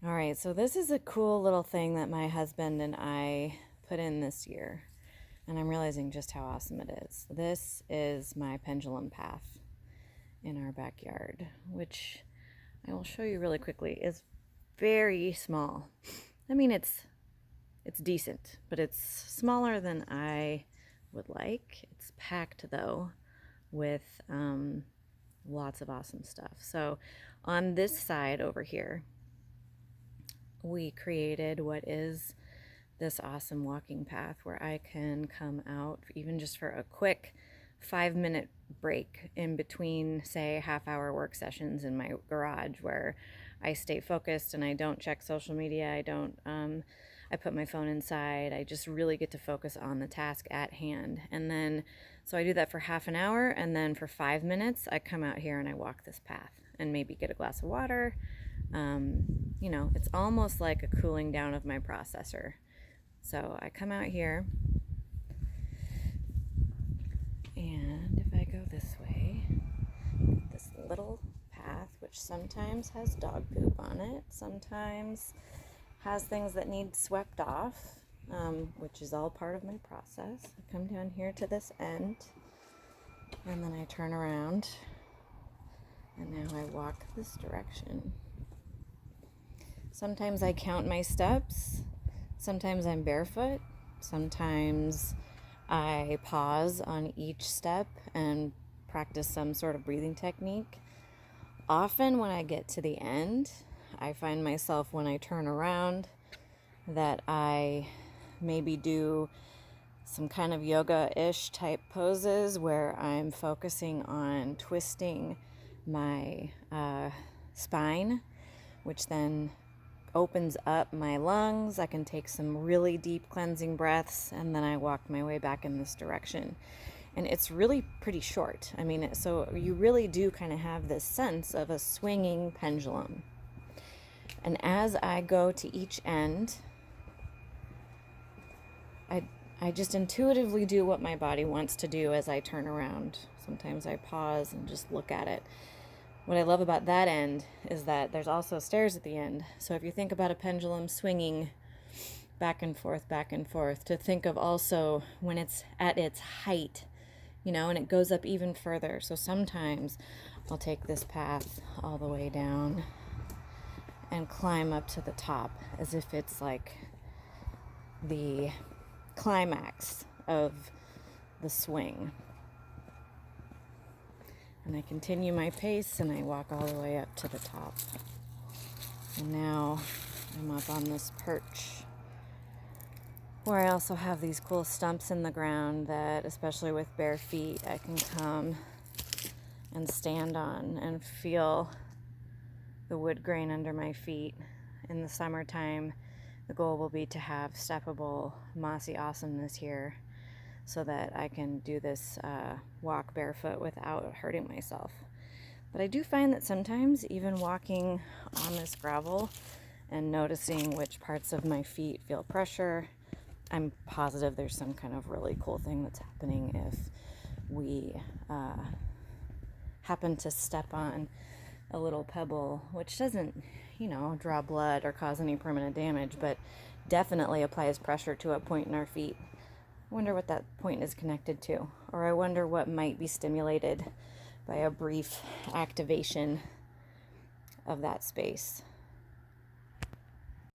All right, so this is a cool little thing that my husband and I put in this year, and I'm realizing just how awesome it is. This is my pendulum path in our backyard, which I will show you really quickly. Is very small. I mean, it's decent, but it's smaller than I would like. It's packed though with lots of awesome stuff. So on this side over here, we created what is this awesome walking path where I can come out even just for a quick 5-minute break in between, say, half-hour work sessions in my garage where I stay focused and I don't check social media. I put my phone inside. I just really get to focus on the task at hand. And then, so I do that for half an hour, and then for 5 minutes, I come out here and I walk this path and maybe get a glass of water. It's almost like a cooling down of my processor. So I come out here, and if I go this way, this little path, which sometimes has dog poop on it, sometimes has things that need swept off, which is all part of my process. I come down here to this end, and then I turn around, and now I walk this direction. Sometimes I count my steps. Sometimes I'm barefoot. Sometimes I pause on each step and practice some sort of breathing technique. Often when I get to the end, I find myself when I turn around that I maybe do some kind of yoga-ish type poses where I'm focusing on twisting my spine, which then opens up my lungs. I can take some really deep cleansing breaths, and then I walk my way back in this direction. And it's really pretty short. I mean, so you really do kind of have this sense of a swinging pendulum. And as I go to each end, I just intuitively do what my body wants to do as I turn around. Sometimes I pause and just look at it. What I love about that end is that there's also stairs at the end. So if you think about a pendulum swinging back and forth, to think of also when it's at its height, and it goes up even further. So sometimes I'll take this path all the way down and climb up to the top as if it's like the climax of the swing. And I continue my pace and I walk all the way up to the top. And now I'm up on this perch where I also have these cool stumps in the ground that, especially with bare feet, I can come and stand on and feel the wood grain under my feet. In the summertime, the goal will be to have steppable, mossy awesomeness here, so that I can do this walk barefoot without hurting myself. But I do find that sometimes even walking on this gravel and noticing which parts of my feet feel pressure, I'm positive there's some kind of really cool thing that's happening if we happen to step on a little pebble, which doesn't, draw blood or cause any permanent damage, but definitely applies pressure to a point in our feet. I wonder what that point is connected to, or I wonder what might be stimulated by a brief activation of that space.